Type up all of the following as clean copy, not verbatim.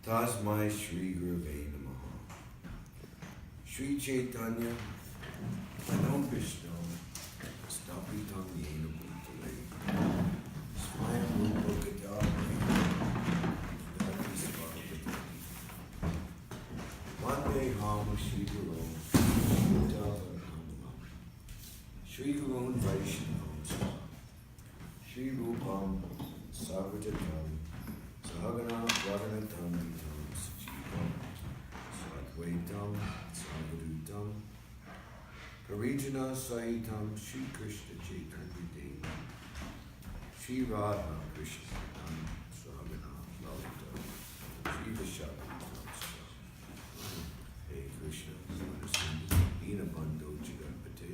Tasmai Shri Gurave Namaha. Shri Chaitanya Manam Krishna Stapitam Yena Bhutale Swayam Rupa Gadavai Dati Svaravatani Vande Hama Shri Guru Yuga-dharma Shri Gurun Vaishnavam Shri Rupam Sarvajatam Sahagana Vaganatam Sachivam Sadvaitam Savadutam Parijana Sahitam Shri Krishna Chaitanya Deva Shri Radha Krishna Sahagana Lalita Shri Vishakam Hey Krishna Dinabandho Jagapate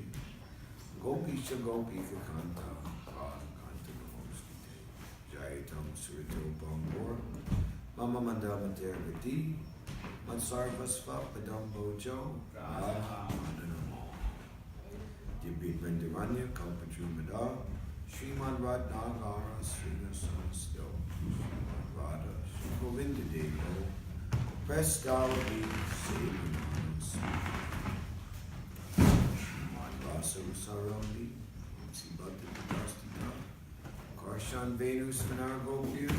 Gopisha Gopika Kanta Jaitam Surito Bambor, Mama Mandamate Rati, Mansarvasva Padam Bojo, Radha Mananamo, Dibit Vendiranya, Kalpajumada, Śrīmad-Bhāgavatam, Śrīla Sansto, Radha, Govinda Devo, Prestalavi, Savinans, Śrīmad-Vasa Sarami, Sibhata Pastita, Karshan Venus Manar Gopir,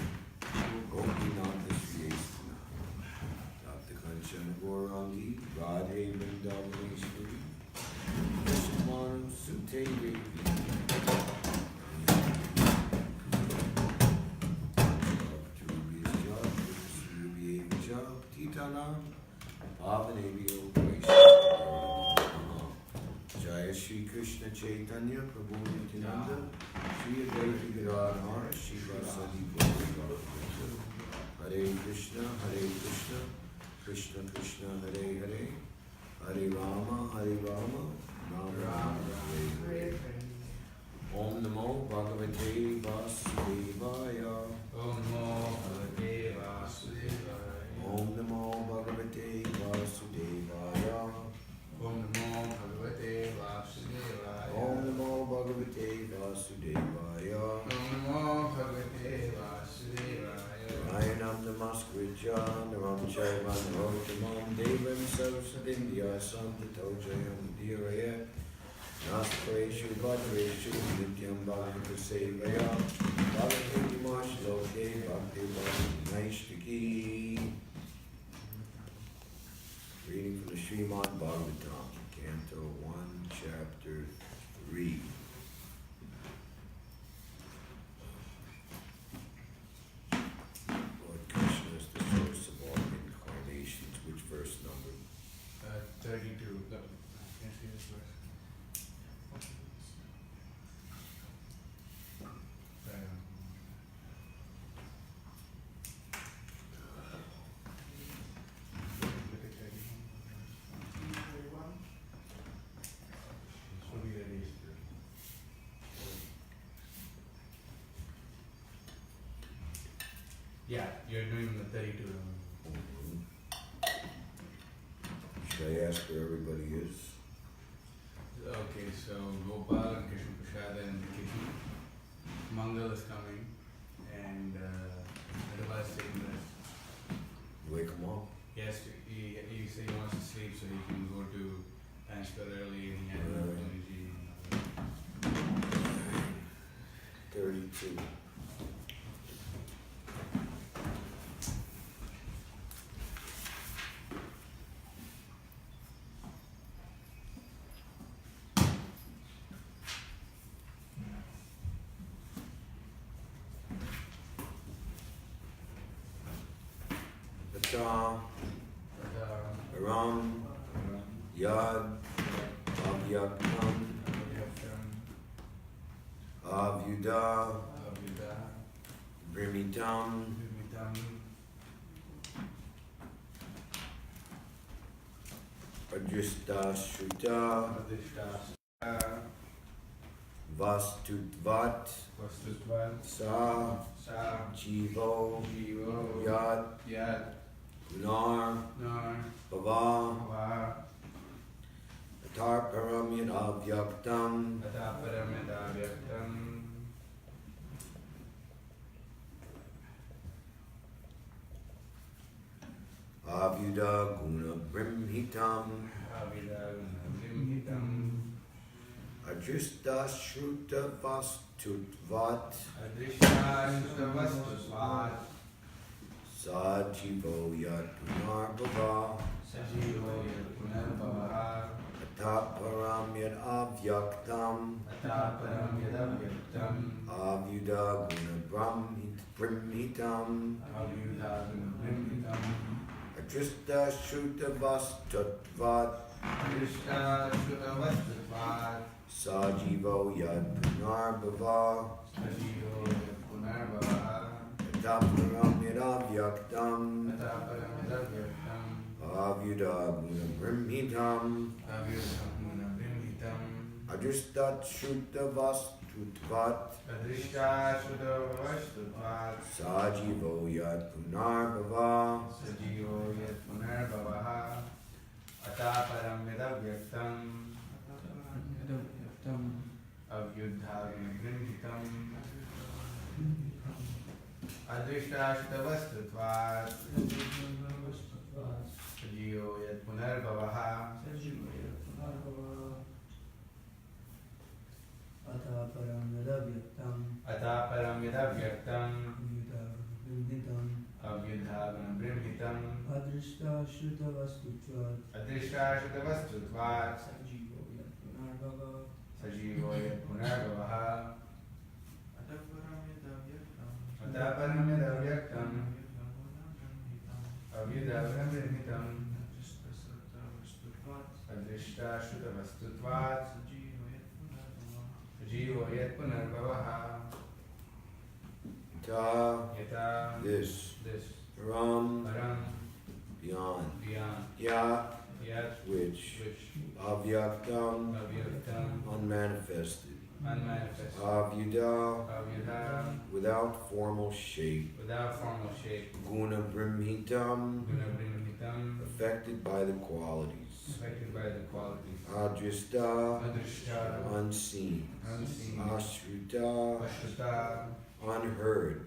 Gopinath Shriyestana, Dr. Kanchan Gaurangi, Radhe Vrindavaneshwari, Vishmanu Sute Devi, Jubhishya, Jubhishya, Titana, Pavanebhyo Vaishnava. Jaya Shri Krishna Chaitanya Prabhu Nityananda Shri Advaita Gadadhara Shiva Sadi Prabhu Hare Krishna Krishna Krishna Hare Hare Hare Rama Rama Rama Hare Hare Om Namo Bhagavate Vasudevaya Om Namo Bhagavate Vasudevaya Om Namo Bhagavate Vasudevaya Om Namo Bhagavate Vasudevaya Om Namo Bhagavate Vasudevaya Om Namo Bhagavate Vasudevaya Rayanam Namaskritya Naram Chaiva Narottamam Devam Saraswatindya Santato Jayam Dhyaraya Nastareshu Bhadreshu Nityam Bhagavata Sevaya Bhagavati Mashloke Bhakti Bhakti Naishtaki. Reading from the Śrīmad-Bhāgavatam, Canto 1, Chapter 3. Lord Krishna is the source of all incarnations. Which verse number? 32. Can you see this verse? Yeah, you're doing the 32. Should I ask where everybody is? Okay, so Gopal and Krishna Prasad and Krishna. Mangal is coming and Adaba is taking rest. Wake them up. Yes, he said he wants to sleep so he can go to Tanshkar early and he had an opportunity. 32. Ram Yad Avyaktam Avyuda Brimitam Adrishta Shruta Vastutvat Sa Jivo Yad Nar Bhava Atar Param Yad Avyaktam Avyuda Guna Brimhitam Ajista Shruta Vastutvat Sajivo Yat Punarbhava Ataparam Yad Avyaktam Avyuda Guna Brimhitam Ajista Shruta Vastutvat Sajivo Yad Punarbhava Ataparam Yad Avyaktam Avyuda Guna Brimhitam Adristat Shruta Vastutvat Sajivo Yat Punarbhava Ataparam Vedavyaktam Avyuddha Grimhitam Adrishtashutavastutvat Sajivo Yat Punarbhavaha Ataparam Vedavyaktam Avyuddha Grimhitam Adrishtashutavastutvat Sajivo Yat Punarbhavaha Ataparam Vedavyaktam Avyuddha Grimhitam Adrishtashutavastutvat Sajivo Yat Punarbhavaha Yata This Param Beyond Yat which Avyaktam unmanifested Avyuda without formal shape Guna Brimhitam affected by the qualities Adrishta unseen Ashruta unheard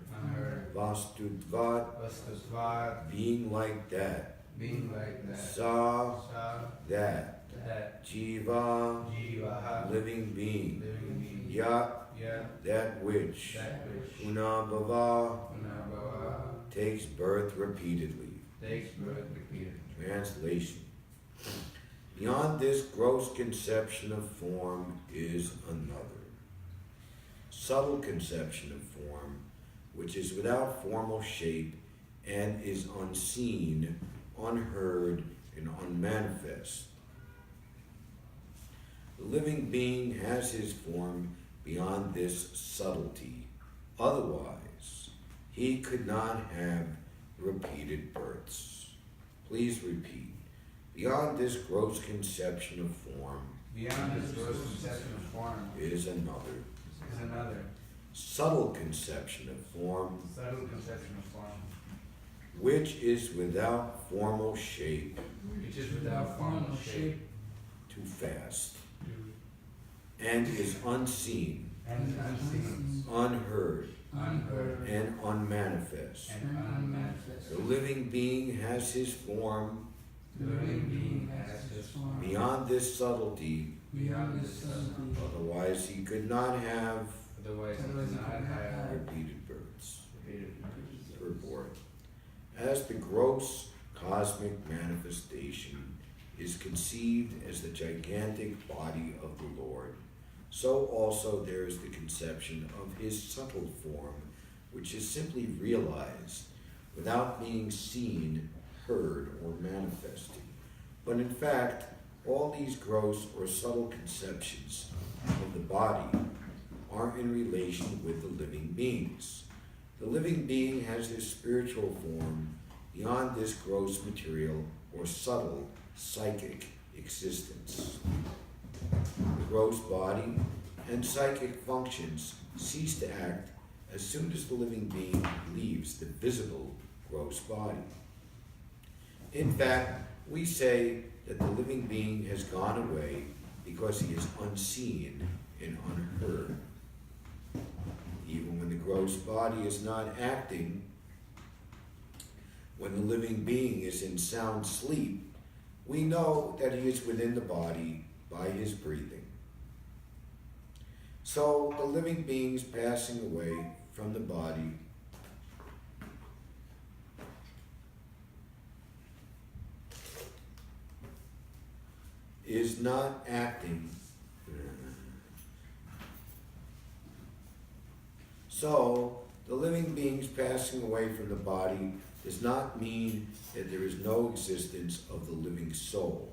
Vastudvat being like that Sa that Jiva living being Yat that which Punabhava takes birth repeatedly. Translation. Beyond this gross conception of form is another. Subtle conception of form, which is without formal shape and is unseen, unheard, and unmanifest. The living being has his form beyond this subtlety. Otherwise, he could not have repeated births. Please repeat. Beyond this gross conception of form is another. Subtle conception of form, which is without formal shape, too fast, and is unseen, unheard, and unmanifest. The living being has his form beyond this subtlety, otherwise he could not have repeated births. Purport. As the gross cosmic manifestation is conceived as the gigantic body of the Lord, so also there is the conception of his subtle form, which is simply realized without being seen, heard, or manifested. But in fact, all these gross or subtle conceptions of the body are in relation with the living beings. The living being has his spiritual form beyond this gross material or subtle psychic existence. The gross body and psychic functions cease to act as soon as the living being leaves the visible gross body. In fact, we say that the living being has gone away because he is unseen and unheard. Even when the gross body is not acting, when the living being is in sound sleep, we know that he is within the body by his breathing. So the living beings passing away from the body is not acting. So the living beings passing away from the body does not mean that there is no existence of the living soul.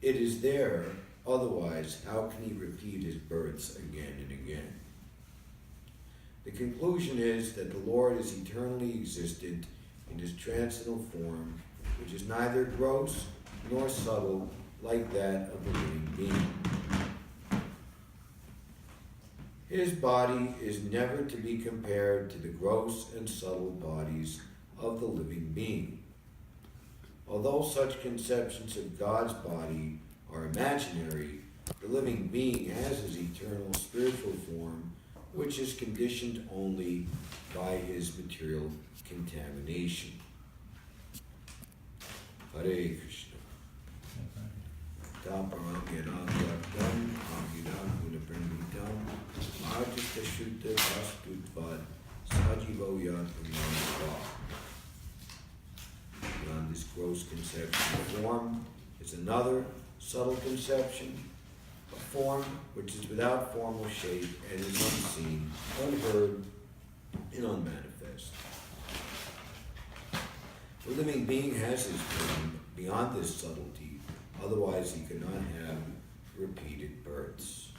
It is there, otherwise how can he repeat his births again and again? The conclusion is that the Lord is eternally existent in his transcendental form, which is neither gross nor subtle like that of the living being. His body is never to be compared to the gross and subtle bodies of the living being. Although such conceptions of God's body are imaginary, the living being has his eternal spiritual form, which is conditioned only by his material contamination. Hare Krishna. Taparam yadam yadam amidam gunapranvitam arjita shuddha vastutvad sajivo yadam. Beyond this gross conception of form is another subtle conception, a form which is without formal shape and is unseen, unheard, and unmanifest. The living being has his form beyond this subtlety, otherwise he cannot have repeated births.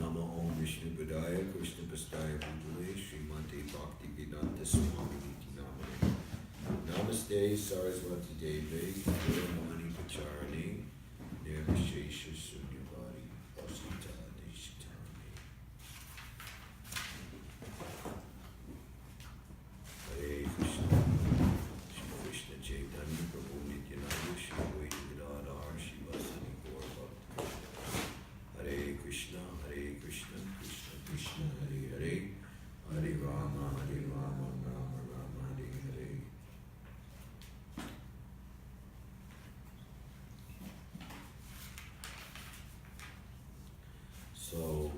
Nama Om Vishnu Padaya Krishna Pastaya Bhutale Śrīmate Bhaktivedanta Swami Niti Namane Namaste Saraswati Deve Gurumani Pacharane Nirvishesha Sunyavadi Vasita Deshitane. Hare Krishna Shri Krishna Chaitanya Prabhu Nityananda Shri Advaita Gadadhar Shivasani Gaur Bhakti. Hare Krishna Krishna Krishna Hare Hare Hare Rama Rama Rama Hare Hare. So,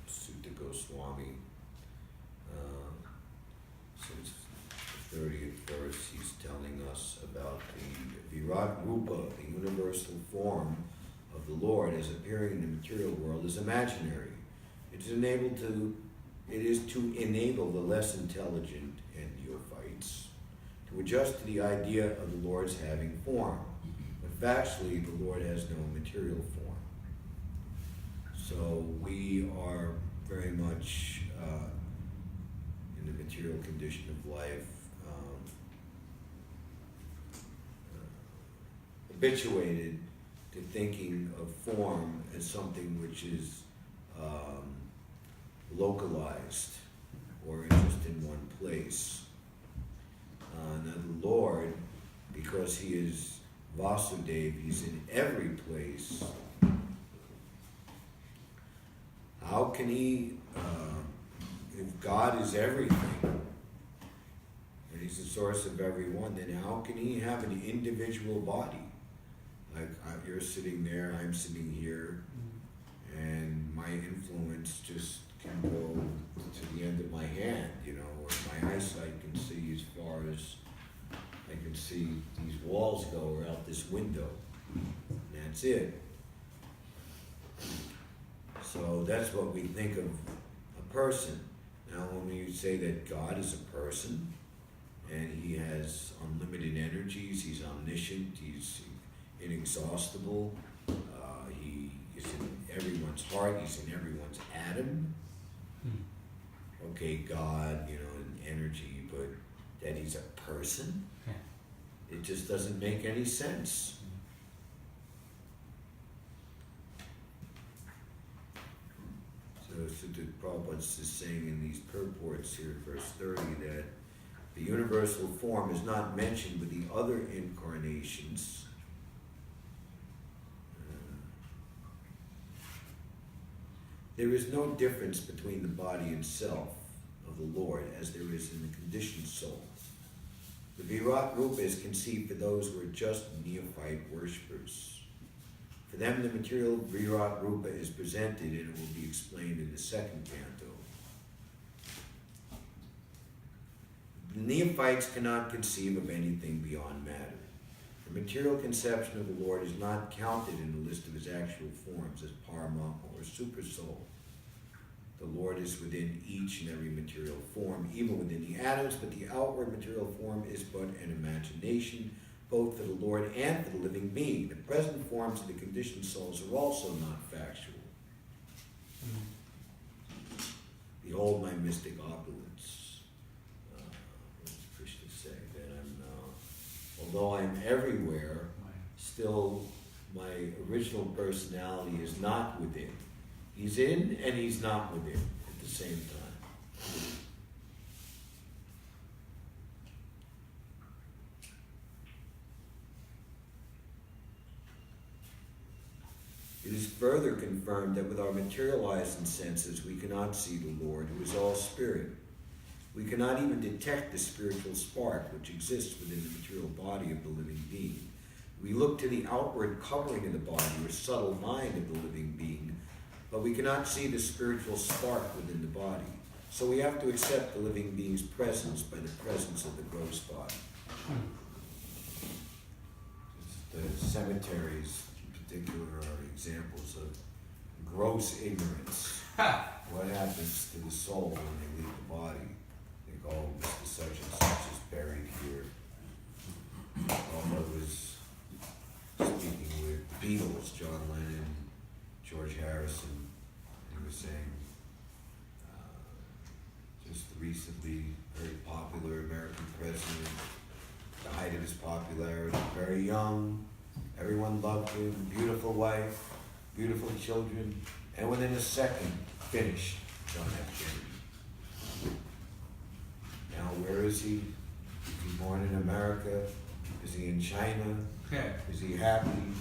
Sutta Goswami, since the 30th verse, he's telling us about the Virat Rupa, the universal form of the Lord as appearing in the material world, is imaginary. It is to enable the less intelligent and neophytes to adjust to the idea of the Lord's having form. But factually, the Lord has no material form. So we are very much in the material condition of life, habituated to thinking of form as something which is localized or just in one place. Now the Lord, because he is Vasudeva, he's in every place. How can he, if God is everything, and he's the source of everyone, then how can he have an individual body? Like you're sitting there, I'm sitting here, and my influence just can go to the end of my hand, or my eyesight can see as far as I can see these walls go or out this window. And that's it. So that's what we think of a person. Now when you say that God is a person, and he has unlimited energies, he's omniscient, he's inexhaustible, he is in everyone's heart, he's in everyone's atom. Okay, God, in energy, but that he's a person? It just doesn't make any sense. So the Prabhupada's is saying in these purports here, verse 30, that the universal form is not mentioned with the other incarnations There is no difference between the body and self of the Lord as there is in the conditioned soul. The Virat Rupa is conceived for those who are just neophyte worshippers. For them, the material Virat Rupa is presented, and it will be explained in the second canto. The neophytes cannot conceive of anything beyond matter. The material conception of the Lord is not counted in the list of his actual forms as Parama or Super Soul. The Lord is within each and every material form, even within the atoms, but the outward material form is but an imagination, both for the Lord and for the living being. The present forms of the conditioned souls are also not factual. Behold my mystic opulence. What does Krishna say? That although I'm everywhere, still my original personality is not within. He's in and he's not within at the same time. It is further confirmed that with our materializing senses we cannot see the Lord, who is all spirit. We cannot even detect the spiritual spark which exists within the material body of the living being. We look to the outward covering of the body or subtle mind of the living being, but we cannot see the spiritual spark within the body. So we have to accept the living being's presence by the presence of the gross body. The cemeteries in particular are examples of gross ignorance. What happens to the soul when they leave the body? They go, oh, Mr. Such and Such is buried here. I was speaking with the Beatles, John Lennon, George Harrison. He was saying, just recently, very popular American president, the height of his popularity, very young, everyone loved him, beautiful wife, beautiful children, and within a second, finished, John F. Kennedy. Now, where is he? Is he born in America? Is he in China? Is he happy?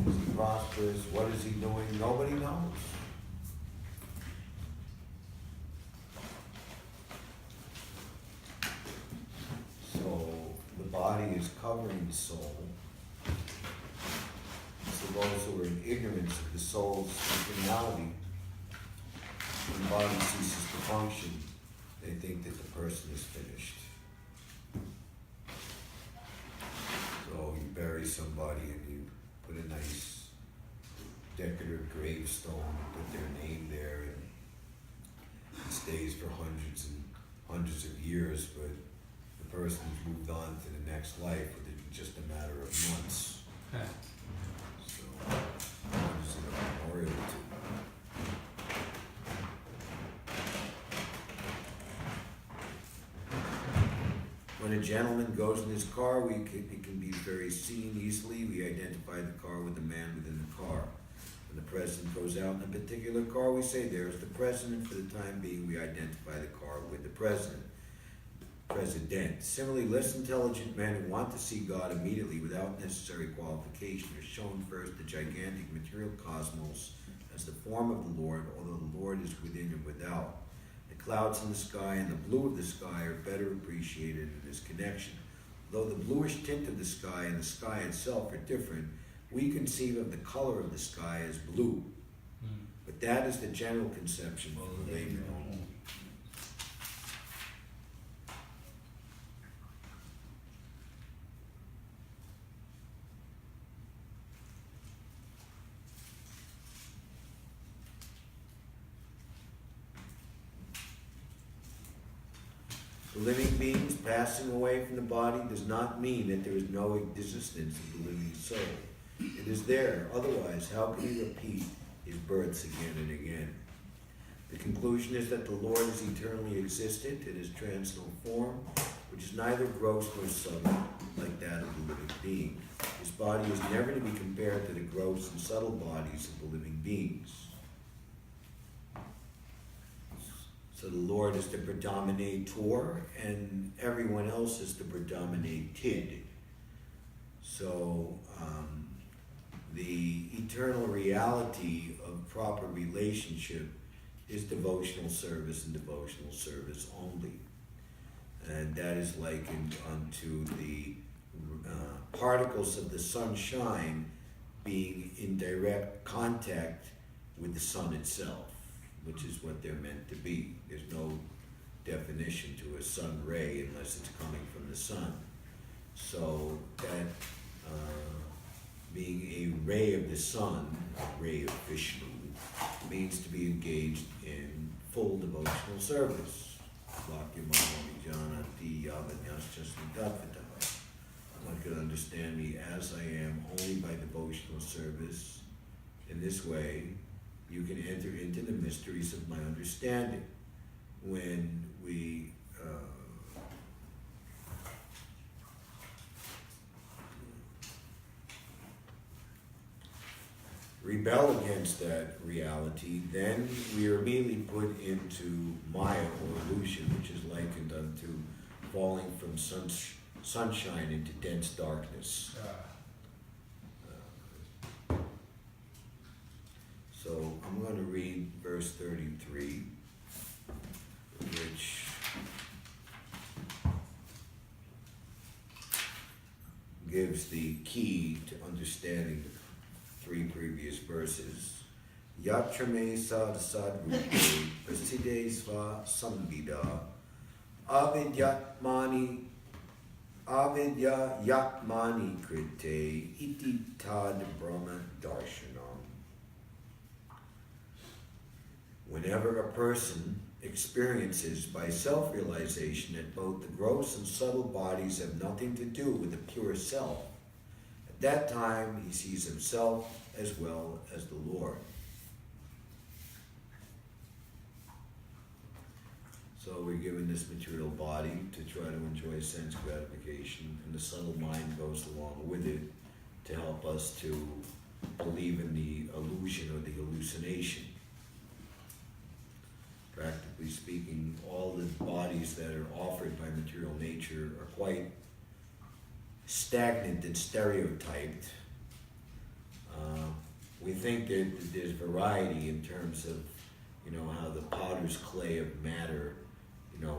Is he prosperous? What is he doing? Nobody knows. So the body is covering the soul. So those who are in ignorance of the soul's finality, when the body ceases to function, they think that the person is finished. So you bury somebody and you put a nice decorative gravestone and put their name there, and it stays for hundreds and hundreds of years, but the person's moved on to the next life within just a matter of months. So, what is it a memorial to? When a gentleman goes in his car, it can be very seen easily. We identify the car with the man within the car. When the president goes out in a particular car, we say, there's the president. For the time being, we identify the car with the president. Similarly, less intelligent men who want to see God immediately without necessary qualification are shown first the gigantic material cosmos as the form of the Lord, although the Lord is within and without. The clouds in the sky and the blue of the sky are better appreciated in this connection. Though the bluish tint of the sky and the sky itself are different, we conceive of the color of the sky as blue. But that is the general conception of the layman. The living beings passing away from the body does not mean that there is no existence of the living soul. It is there. Otherwise, how can he repeat his births again and again? The conclusion is that the Lord is eternally existent in his transcendental form, which is neither gross nor subtle, like that of the living being. His body is never to be compared to the gross and subtle bodies of the living beings. So the Lord is the predominator, and everyone else is the predominated. So the eternal reality of proper relationship is devotional service and devotional service only. And that is likened unto the particles of the sunshine being in direct contact with the sun itself, which is what they're meant to be. There's no definition to a sun ray unless it's coming from the sun. So that being a ray of the sun, a ray of Vishnu, means to be engaged in full devotional service. One could understand me as I am only by devotional service. In this way, you can enter into the mysteries of my understanding. When we rebel against that reality, then we are immediately put into Maya or illusion, which is likened unto falling from sunshine into dense darkness. So I'm going to read verse 33, which gives the key to understanding the 3 previous verses. Yatrame sad sadrupe praside sva samvida avidyatmani krite iti tad brahma darshanam. Whenever a person experiences by self-realization that both the gross and subtle bodies have nothing to do with the pure self, at that time he sees himself as well as the Lord. So we're given this material body to try to enjoy sense gratification, and the subtle mind goes along with it to help us to believe in the illusion or the hallucination. Practically speaking, all the bodies that are offered by material nature are quite stagnant and stereotyped. We think that there's variety in terms of, how the potter's clay of matter,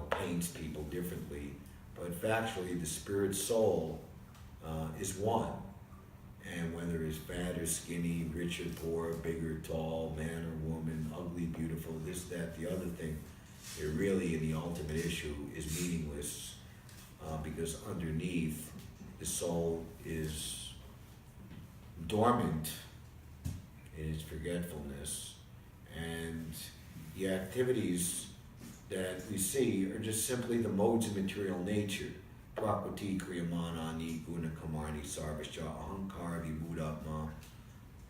paints people differently. But factually, the spirit soul is one. And whether it's fat or skinny, rich or poor, big or tall, man or woman, ugly, beautiful, this, that, the other thing, it really, in the ultimate issue, is meaningless because underneath, the soul is dormant in its forgetfulness, and the activities that we see are just simply the modes of material nature. Prakriti kriyamanani guna kamarni sarvascha ahankara vibhudatma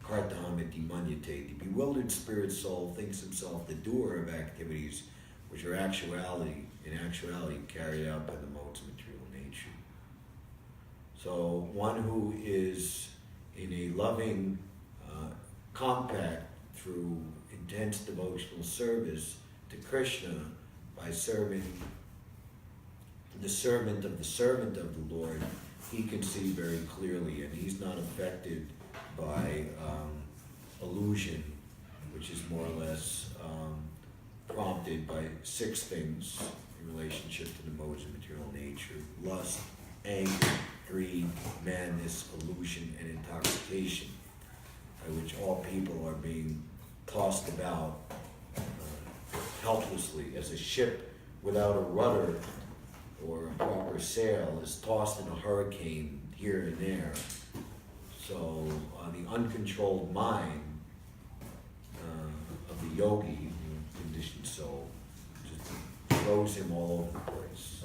kartahamiti manyate. The bewildered spirit soul thinks himself the doer of activities which are in actuality carried out by the modes of material nature. So one who is in a loving compact through intense devotional service to Krishna by serving the servant of the Lord, he can see very clearly, and he's not affected by illusion, which is more or less prompted by 6 things in relationship to the modes of material nature: lust, anger, greed, madness, illusion, and intoxication, by which all people are being tossed about helplessly as a ship without a rudder or a proper sail is tossed in a hurricane here and there. So the uncontrolled mind of the yogi, the conditioned soul, just throws him all over the place.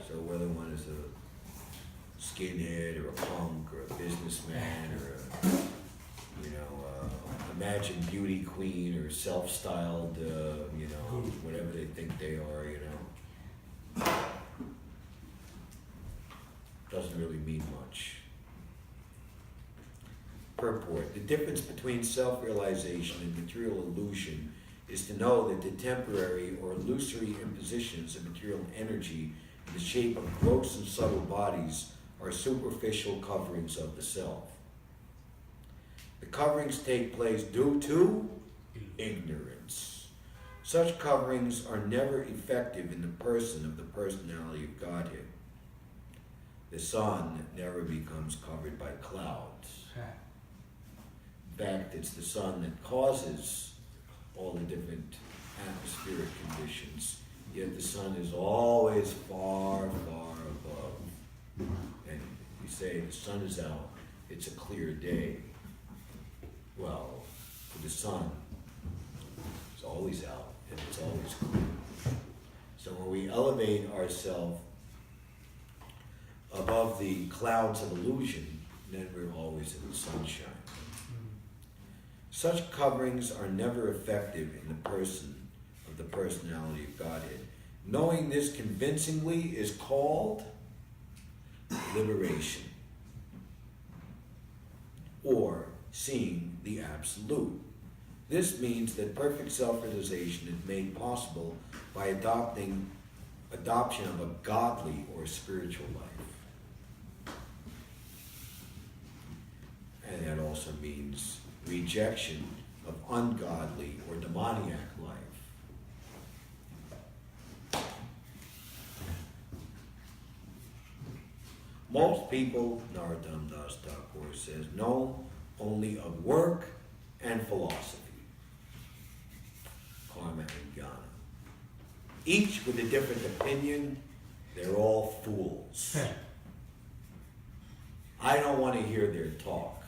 So whether one is a skinhead or a punk or a businessman or a imagined beauty queen or self-styled, whatever they think they are, doesn't really mean much. Purport: the difference between self-realization and material illusion is to know that the temporary or illusory impositions of material energy in the shape of gross and subtle bodies are superficial coverings of the self. The coverings take place due to ignorance. Such coverings are never effective in the person of the personality of Godhead. The sun never becomes covered by clouds. In fact, it's the sun that causes all the different atmospheric conditions, yet the sun is always far, far above. And you say the sun is out, it's a clear day. Well, for the sun, it's always out and it's always clear. So when we elevate ourselves above the clouds of illusion, then we're always in the sunshine. Such coverings are never effective in the person of the personality of Godhead. Knowing this convincingly is called liberation, or seeing the Absolute. This means that perfect self-realization is made possible by adoption of a godly or spiritual life. And that also means rejection of ungodly or demoniac life. Most people, Narottam Das Thakur says, know only of work and philosophy, karma and jnana. Each with a different opinion, they're all fools. I don't want to hear their talk.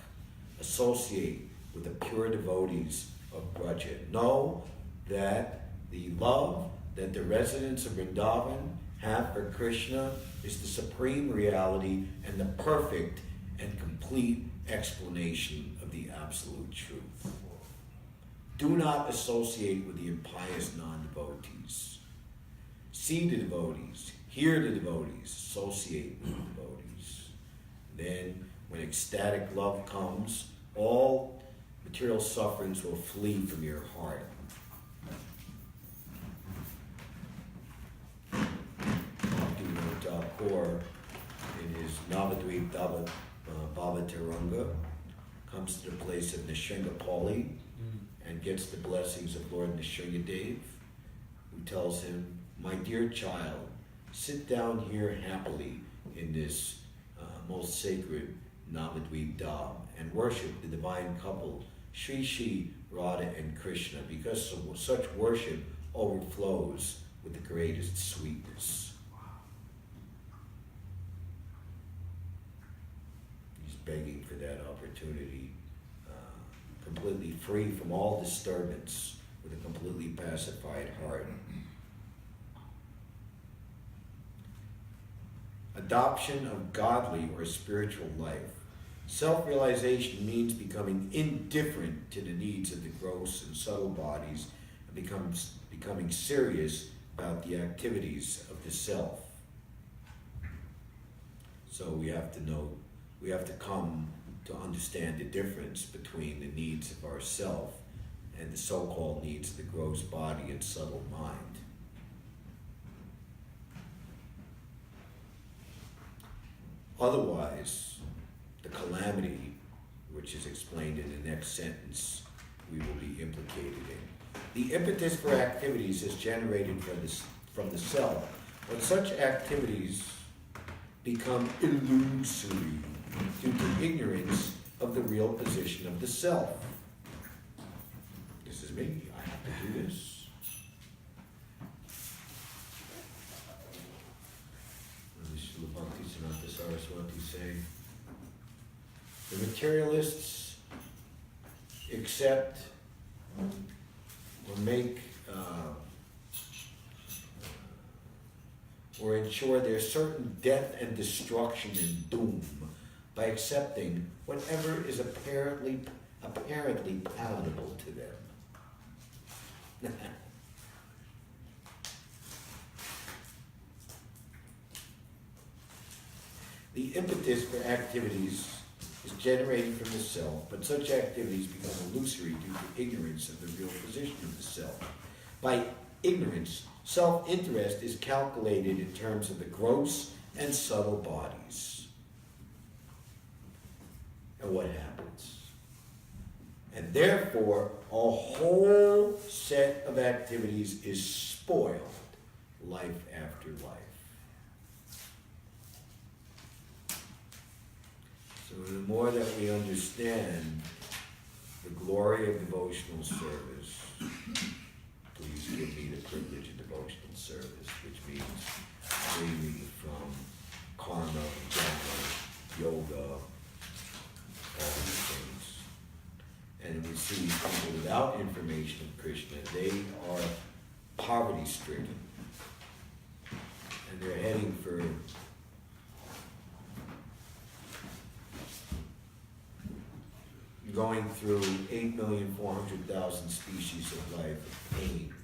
Associate with the pure devotees of Braja. Know that the love that the residents of Vrindavan have for Krishna is the supreme reality and the perfect and complete explanation of the absolute truth. Do not associate with the impious non-devotees. See the devotees, hear the devotees, associate with the devotees. Then, when ecstatic love comes, all material sufferings will flee from your heart. Thakur, in his Navadvip Bhavataranga, comes to the place of Nrsimhapali and gets the blessings of Lord Nrsimhadev, who tells him, "My dear child, sit down here happily in this most sacred Navadvip Dham and worship the divine couple, Shri Shri Radha and Krishna, because such worship overflows with the greatest sweetness." Begging for that opportunity, completely free from all disturbance, with a completely pacified heart. Adoption of godly or spiritual life. Self-realization means becoming indifferent to the needs of the gross and subtle bodies and becoming serious about the activities of the self. So we have to come to understand the difference between the needs of ourself and the so-called needs of the gross body and subtle mind. Otherwise, the calamity, which is explained in the next sentence, we will be implicated in. The impetus for activities is generated from the self. When such activities become illusory due to ignorance of the real position of the self. This is me, I have to do this. Śrīla Bhakti Saraswati say, the materialists accept or make or ensure their certain death and destruction and doom by accepting whatever is apparently palatable to them. The impetus for activities is generated from the self, but such activities become illusory due to ignorance of the real position of the self. By ignorance, self-interest is calculated in terms of the gross and subtle bodies. And what happens? And therefore, a whole set of activities is spoiled life after life. So the more that we understand the glory of devotional service, please give me the privilege of devotional service, which means freeing from karma, dharma, yoga, all these things. And we see people without information of Krishna, they are poverty-stricken. And they're heading for going through 8,400,000 species of life of pain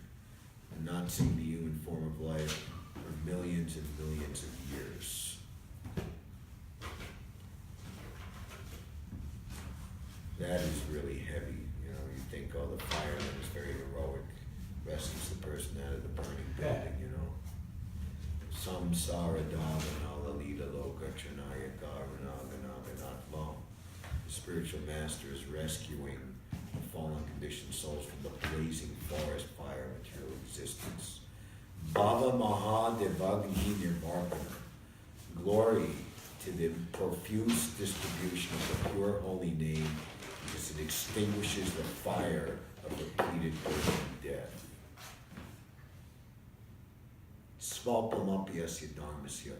and not seeing the human form of life for millions and millions of years. That is really heavy. You know, you think, oh, the fireman is very heroic, rescues the person out of the burning building, you know. Samsara Dhavana Lalita Loka Chanaya Karanaganaganagatvam. The spiritual master is rescuing the fallen conditioned souls from the blazing forest fire of material existence. Bhava Mahadevagni Nirvarpana. Glory to the profuse distribution of the pure holy name, because it extinguishes the fire of repeated birth and death. Svapamapyasya dharmasya.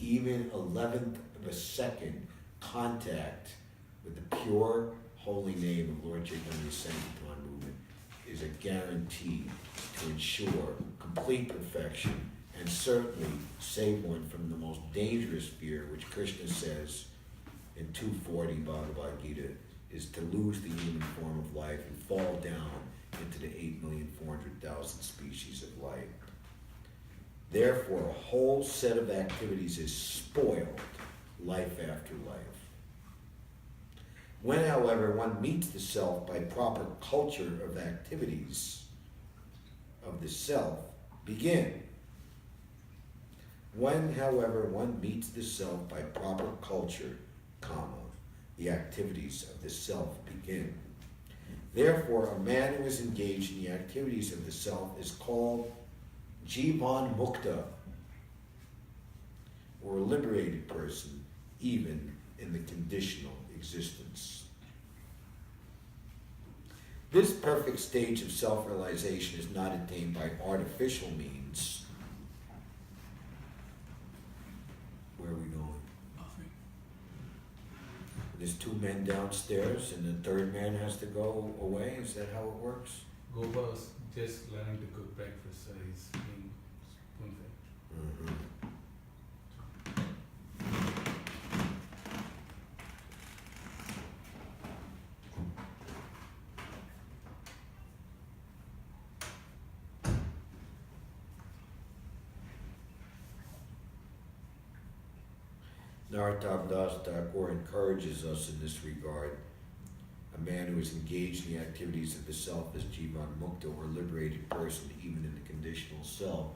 Even 1/11th of a second contact with the pure holy name of Lord Chaitanya's Sankirtan movement is a guarantee to ensure complete perfection and certainly save one from the most dangerous fear, which Krishna says in 240 Bhagavad Gita, is to lose the human form of life and fall down into the 8,400,000 species of life. Therefore, a whole set of activities is spoiled life after life. When, however, one meets the self by proper culture of activities of the self begin. When, however, one meets the self by proper culture, the activities of the self begin. Therefore, a man who is engaged in the activities of the self is called Jivan Mukta, or a liberated person, even in the conditional existence. This perfect stage of self-realization is not attained by artificial means. Where are we going? There's 2 men downstairs and the third man has to go away? Is that how it works? Gopal's just learning to cook breakfast, so he's being spoon-fed. Mm-hmm. Narottam Das Thakur encourages us in this regard. A man who is engaged in the activities of the self is Jivan Mukta, or liberated person, even in the conditional self.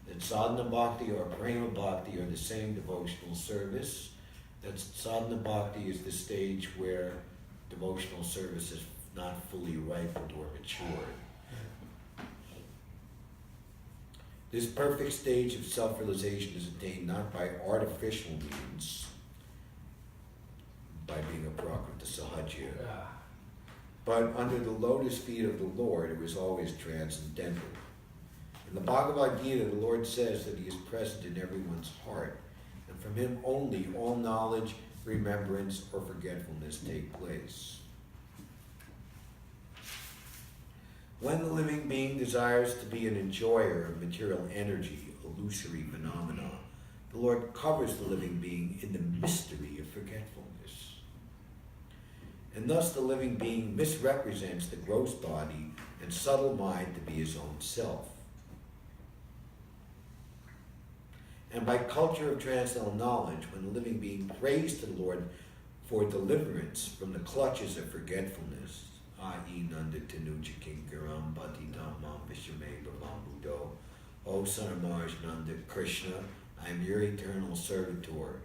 That sadhana bhakti or prema bhakti are the same devotional service. That sadhana bhakti is the stage where devotional service is not fully ripened or matured. This perfect stage of self-realization is attained not by artificial means, by being a prakrita sahajya, but under the lotus feet of the Lord, who is always transcendental. In the Bhagavad Gita, the Lord says that he is present in everyone's heart, and from him only all knowledge, remembrance, or forgetfulness take place. When the living being desires to be an enjoyer of material energy, illusory phenomena, the Lord covers the living being in the mystery of forgetfulness. And thus the living being misrepresents the gross body and subtle mind to be his own self. And by culture of transcendental knowledge, when the living being prays to the Lord for deliverance from the clutches of forgetfulness, i.e. Nanda Tanuja Kinkaram Bhatitam Mam Vishame Bhavam Buddho, O son of Mars Nanda Krishna, I am your eternal servitor,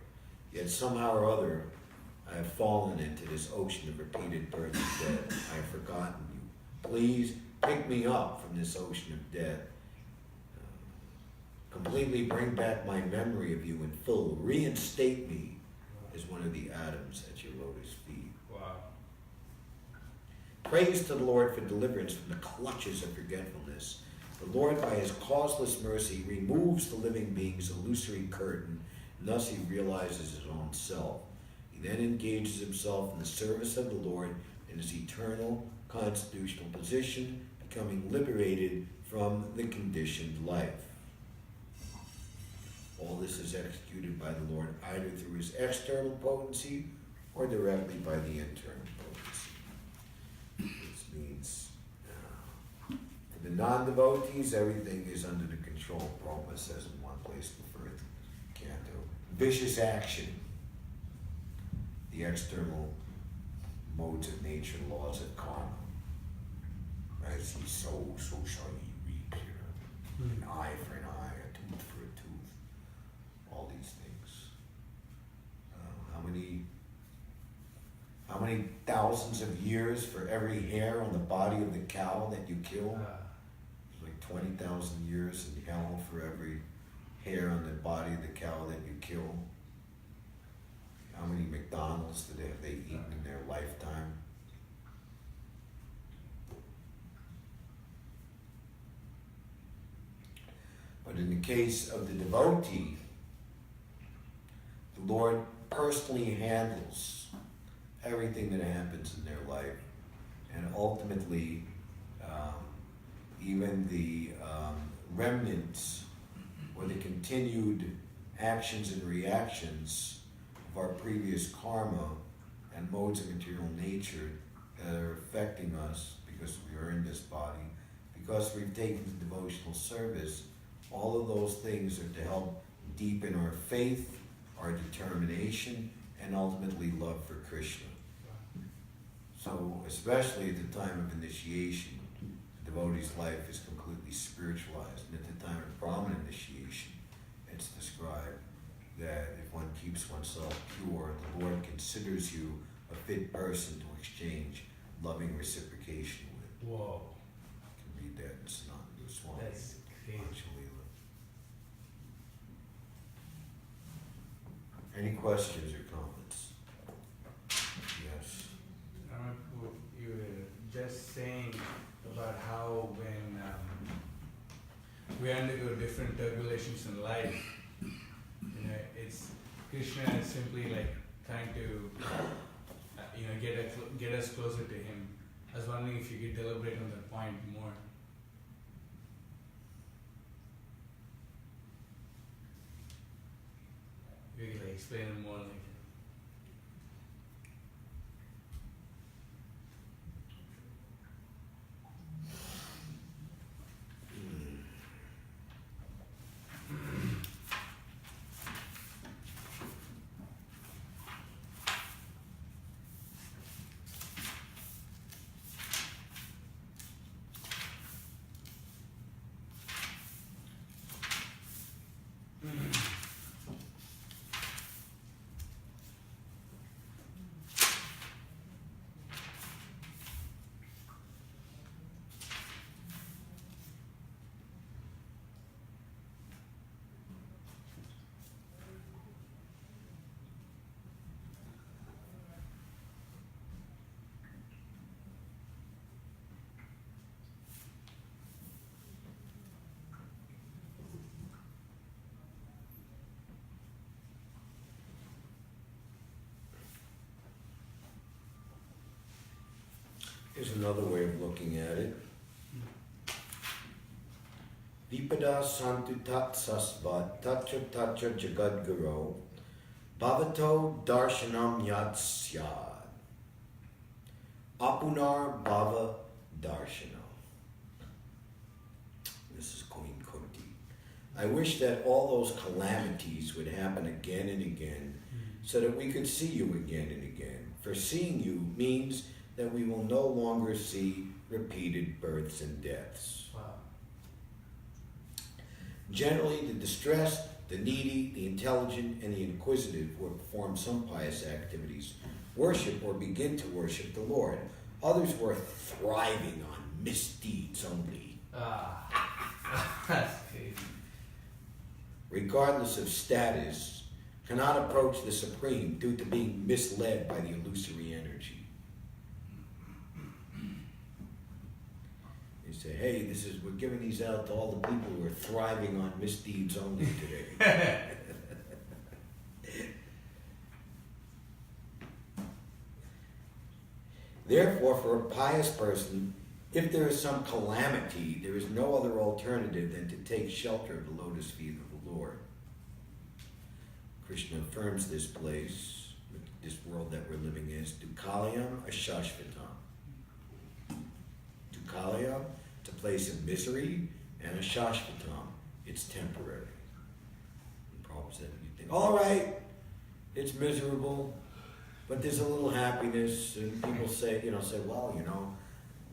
yet somehow or other I have fallen into this ocean of repeated birth and death. I have forgotten you. Please pick me up from this ocean of death. Completely bring back my memory of you in full. Reinstate me as one of the atoms at your lotus feet. Wow. Praise to the Lord for deliverance from the clutches of forgetfulness. The Lord, by his causeless mercy, removes the living being's illusory curtain, and thus he realizes his own self. He then engages himself in the service of the Lord in his eternal constitutional position, becoming liberated from the conditioned life. All this is executed by the Lord either through his external potency or directly by the internal potency. This means for the non-devotees, everything is under the control. Prabhupada says in one place in the first canto. Vicious action, the external modes of nature, laws of karma. As he sows, so shall he reap here. An eye for an eye, a tooth for a tooth. All these things. How many thousands of years for every hair on the body of the cow that you kill? It's like 20,000 years in hell for every hair on the body of the cow that you kill. How many McDonald's have they eaten in their lifetime? But in the case of the devotee, the Lord personally handles everything that happens in their life, and ultimately even the remnants or the continued actions and reactions of our previous karma and modes of material nature that are affecting us because we are in this body, because we've taken to devotional service. All of those things are to help deepen our faith, our determination, and ultimately love for Krishna. So, especially at the time of initiation, the devotee's life is completely spiritualized. And at the time of Brahman initiation, it's described that if one keeps oneself pure, the Lord considers you a fit person to exchange loving reciprocation with. Whoa. You can read that in Sanatana Goswami. That's crazy. Any questions or comments? Yes. You were just saying about how when we undergo different turbulations in life, it's Krishna is simply like trying to get us closer to him. I was wondering if you could deliberate on that point more. You could explain it more like. Here's another way of looking at it. Vipada santu tat sasvat tacha tacha jagadgaro bhavato darshanam yat syad apunar bhava darshanam. This is Queen Kunti. I wish that all those calamities would happen again and again so that we could see you again and again. For seeing you means that we will no longer see repeated births and deaths. Wow. Generally, the distressed, the needy, the intelligent, and the inquisitive who have performed some pious activities worship or begin to worship the Lord, Others were thriving on misdeeds only. That's crazy. Regardless of status, cannot approach the Supreme due to being misled by the illusory energy. They say, hey, we're giving these out to all the people who are thriving on misdeeds only today. Therefore, for a pious person, if there is some calamity, there is no other alternative than to take shelter of the lotus feet of the Lord. Krishna affirms this place, this world that we're living in, is Dukkhalayam Ashashvatam. Dukkhalayam, it's a place of misery, and Ashashvatam, it's temporary. The Prabhupada said, you think, all right, it's miserable, but there's a little happiness, and people say, well,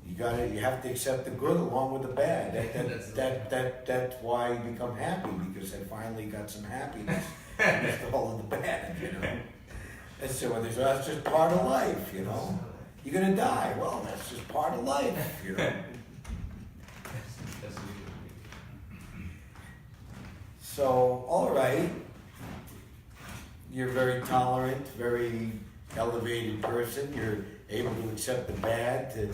you have to accept the good along with the bad. That's why you become happy, because I finally got some happiness amidst all of the bad, And so that's just part of life, You're gonna die. Well, that's just part of life, So, all right, you're a very tolerant, very elevated person. You're able to accept the bad to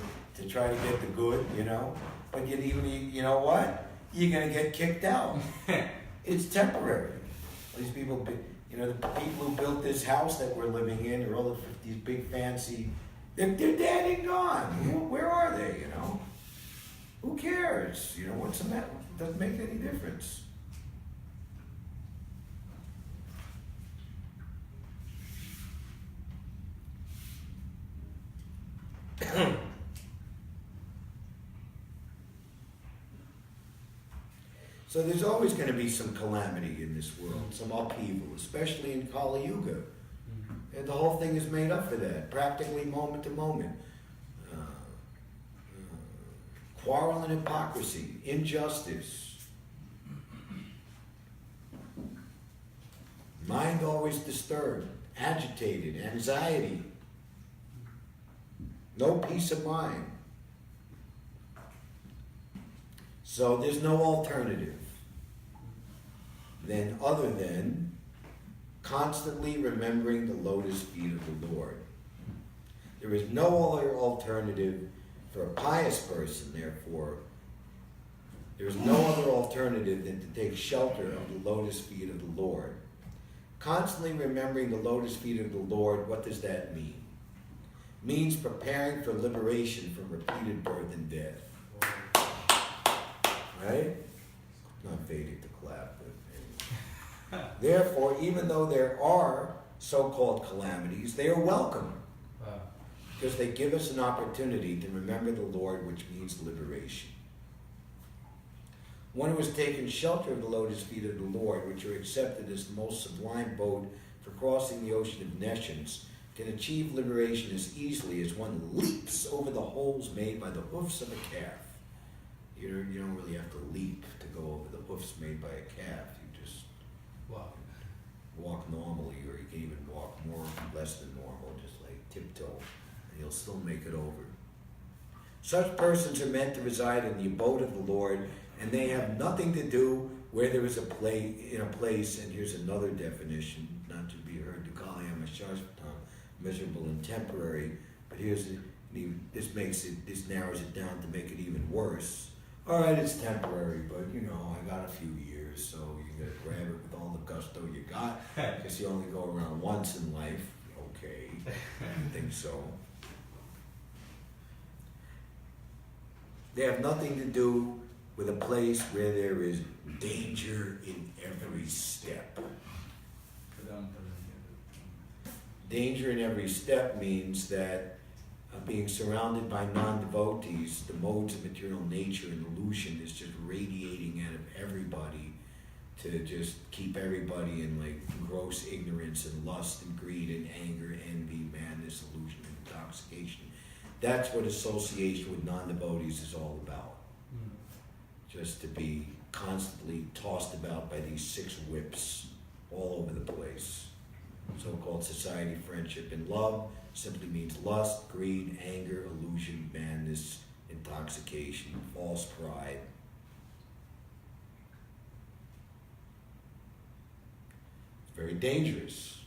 try to get the good, But you know what? You're gonna get kicked out. It's temporary. These people, the people who built this house that we're living in, are all these big fancy. They're dead and gone. Where are they? Who cares? What's the matter? It doesn't make any difference. So there's always going to be some calamity in this world, some upheaval, especially in Kali Yuga. And the whole thing is made up for that, practically moment to moment. Quarrel and hypocrisy, injustice. Mind always disturbed, agitated, anxiety. No peace of mind. So there's no alternative other than constantly remembering the lotus feet of the Lord. There is no other alternative for a pious person, therefore. There is no other alternative than to take shelter of the lotus feet of the Lord. Constantly remembering the lotus feet of the Lord, what does that mean? Means preparing for liberation from repeated birth and death. Right? Not Vedic to clap, but anyway. Therefore, even though there are so-called calamities, they are welcome. Because they give us an opportunity to remember the Lord, which means liberation. One who has taken shelter of the lotus feet of the Lord, which are accepted as the most sublime boat for crossing the ocean of nescience, can achieve liberation as easily as one leaps over the holes made by the hoofs of a calf. You don't really have to leap to go over the hoofs made by a calf. You just walk normally, or you can even walk less than normal, just like tiptoe, and you'll still make it over. Such persons are meant to reside in the abode of the Lord, and they have nothing to do where there is a place, and here's another definition, not to be heard, Dukkhalayam Ashashvatam, miserable and temporary, but this narrows it down to make it even worse. All right, it's temporary, but I got a few years, so you gotta grab it with all the gusto you got, because you only go around once in life. Okay, I don't think so. They have nothing to do with a place where there is danger in every step. Danger in every step means that being surrounded by non-devotees, the modes of material nature and illusion is just radiating out of everybody to just keep everybody in gross ignorance and lust and greed and anger, envy, madness, illusion, and intoxication. That's what association with non-devotees is all about. Just to be constantly tossed about by these 6 whips all over the place. So-called society, friendship, and love simply means lust, greed, anger, illusion, madness, intoxication, false pride. It's very dangerous.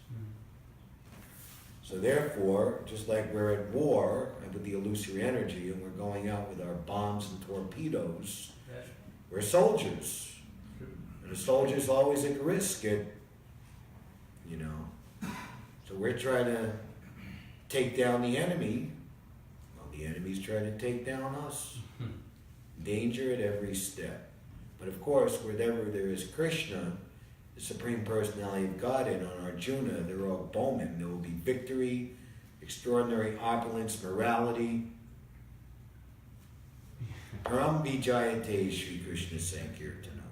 So therefore, just like we're at war with the illusory energy and we're going out with our bombs and torpedoes, we're soldiers. And a soldier's always at risk at, So we're trying to take down the enemy. Well, the enemy's trying to take down us. Danger at every step. But of course, wherever there is Krishna, the Supreme Personality of Godhead, on Arjuna, they're all bowmen. There will be victory, extraordinary opulence, morality. Param Vijayate Sri Krishna Sankirtana.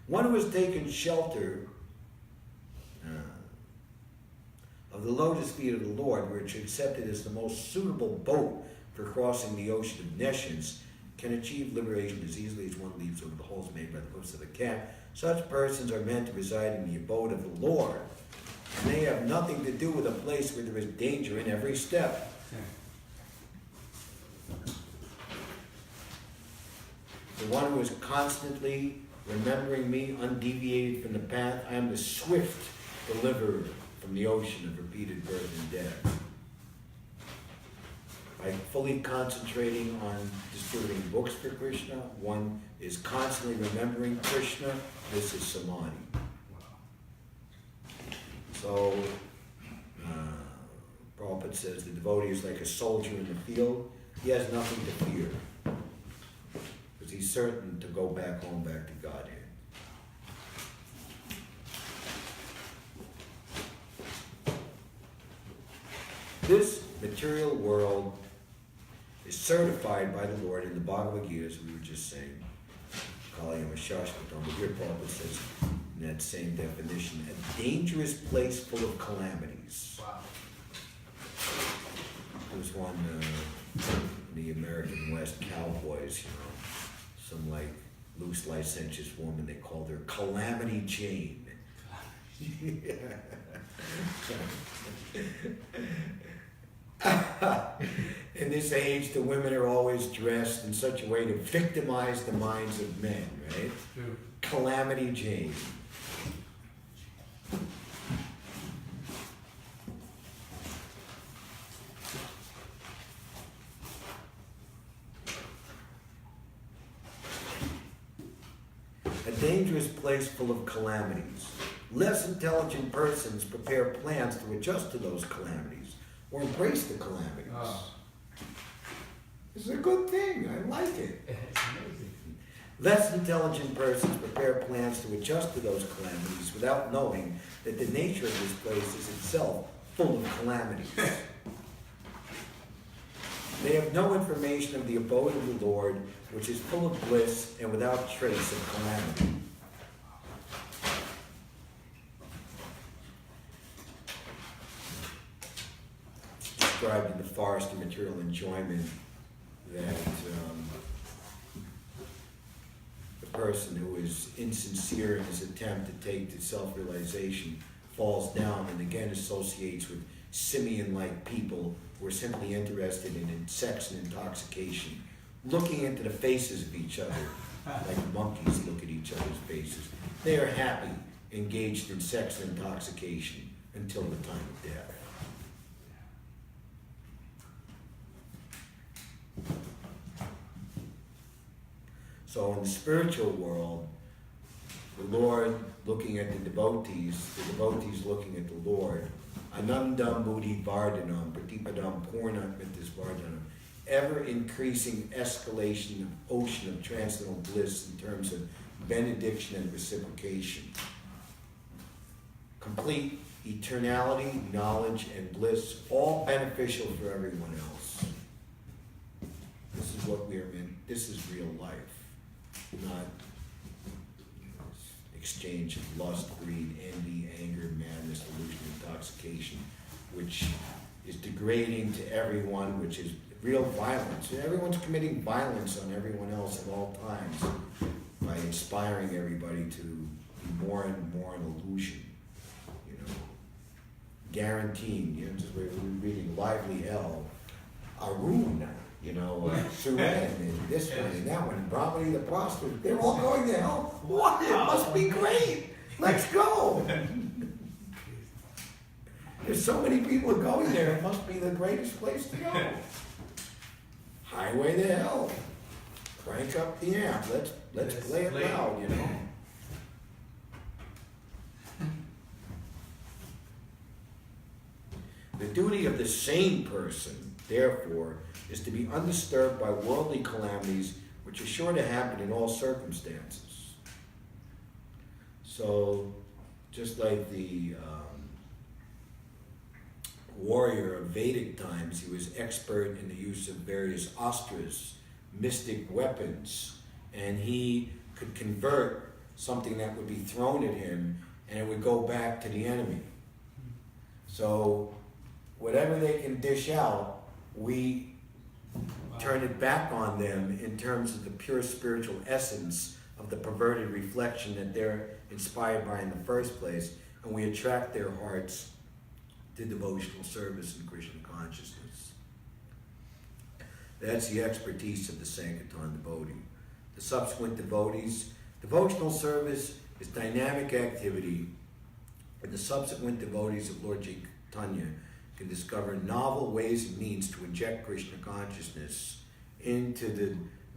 One who has taken shelter of the lotus feet of the Lord, which accepted as the most suitable boat for crossing the ocean of nescience, can achieve liberation as easily as one leaps over the holes made by the hoofs of a cat. Such persons are meant to reside in the abode of the Lord, and they have nothing to do with a place where there is danger in every step. The one who is constantly remembering me, undeviated from the path, I am the swift deliverer from the ocean of repeated birth and death. By fully concentrating on distributing books for Krishna, one is constantly remembering Krishna. This is samadhi. So, Prabhupada says the devotee is like a soldier in the field. He has nothing to fear, because he's certain to go back home, back to Godhead. This material world is certified by the Lord in the Bhagavad Gita, as we were just saying, Kalyama Shashvatam. But here Prabhupada says, in that same definition, a dangerous place full of calamities. Wow. There was one in the American West, Cowboys, some like loose licentious woman, they called her Calamity Jane. In this age, the women are always dressed in such a way to victimize the minds of men, right? True. Calamity Jane. A dangerous place full of calamities. Less intelligent persons prepare plans to adjust to those calamities or embrace the calamities. Oh. This is a good thing. I like it. It's amazing. Less intelligent persons prepare plans to adjust to those calamities without knowing that the nature of this place is itself full of calamities. They have no information of the abode of the Lord, which is full of bliss and without trace of calamity. It's described in the forest of material enjoyment that the person who is insincere in his attempt to take to self-realization falls down and again associates with simian-like people who are simply interested in sex and intoxication, looking into the faces of each other like monkeys look at each other's faces. They are happy, engaged in sex and intoxication until the time of death. So in the spiritual world, the Lord looking at the devotees looking at the Lord, Anandam Buddhi Vardhanam, Pratipadam Purnat Mitis Vardhanam, ever increasing escalation of ocean of transcendental bliss in terms of benediction and reciprocation. Complete eternality, knowledge, and bliss, all beneficial for everyone else. This is what we are meant, this is real life, not exchange of lust, greed, envy, anger, madness, delusion, intoxication, which is degrading to everyone, which is real violence. And everyone's committing violence on everyone else at all times by inspiring everybody to be more and more an illusion, guaranteeing, just we're reading Lively Hell, Arun, Suren, and this one and that one, and Brahmani the prostitute. They're all going to hell. What? It must be great. Let's go. There's so many people going there. It must be the greatest place to go. Highway to hell. Crank up the amp. Let's play it loud, The duty of the sane person, therefore, is to be undisturbed by worldly calamities which are sure to happen in all circumstances. So, just like the warrior of Vedic times, he was expert in the use of various astras, mystic weapons, and he could convert something that would be thrown at him and it would go back to the enemy. So whatever they can dish out, we turn it back on them in terms of the pure spiritual essence of the perverted reflection that they're inspired by in the first place, and we attract their hearts to devotional service and Krishna consciousness. That's the expertise of the Sankirtan devotee. The subsequent devotees, devotional service is dynamic activity, and the subsequent devotees of Lord Chaitanya can discover novel ways and means to inject Krishna consciousness into the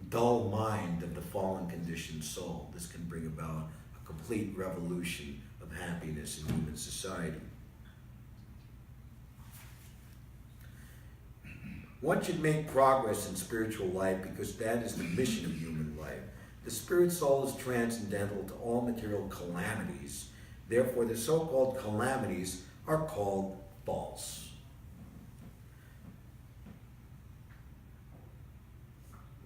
dull mind of the fallen conditioned soul. This can bring about a complete revolution of happiness in human society. One should make progress in spiritual life because that is the mission of human life. The spirit soul is transcendental to all material calamities. Therefore, the so-called calamities are called false.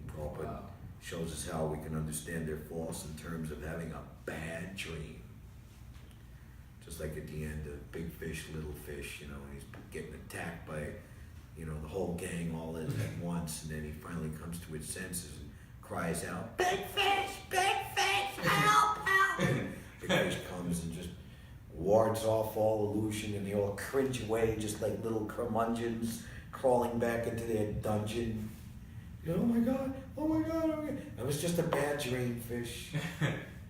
Prabhupada shows us how we can understand they're false in terms of having a bad dream. Just like at the end of Big Fish, Little Fish, and he's getting attacked by the whole gang all at once, and then he finally comes to his senses and cries out, big fish, help, help. Big Fish comes and just wards off all illusion, and they all cringe away just like little curmudgeons crawling back into their dungeon. Oh my God, oh my God, oh my God. It was just a bad dream, Fish.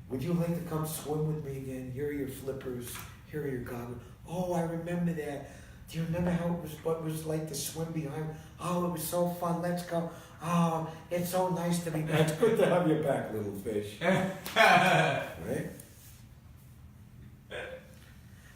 Would you like to come swim with me again? Here are your flippers, here are your goggles. Oh, I remember that. Do you remember what it was like to swim behind? Oh, it was so fun. Let's go. Oh, it's so nice to be back. It's good to have you back, little fish. Right?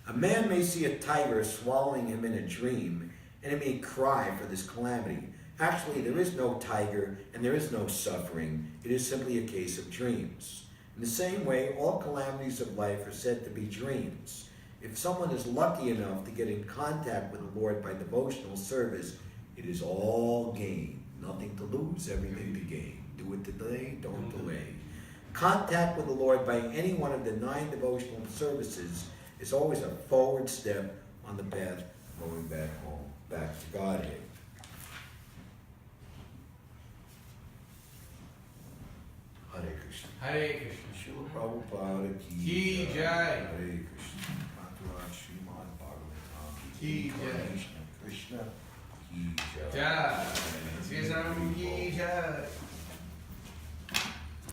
A man may see a tiger swallowing him in a dream, and he may cry for this calamity. Actually, there is no tiger, and there is no suffering. It is simply a case of dreams. In the same way, all calamities of life are said to be dreams. If someone is lucky enough to get in contact with the Lord by devotional service, it is all gain. Nothing to lose, everything to gain. Do it today, don't delay. Contact with the Lord by any one of the 9 devotional services is always a forward step on the path going back home, back to Godhead. Hare Krishna. Hare Krishna. Śrīla Prabhupada Ki Jai. Hare Krishna. Śrīmad-Bhāgavatam Ki Jai. Krishna Ki Jai. Jai. Sri Ram Ki Jai.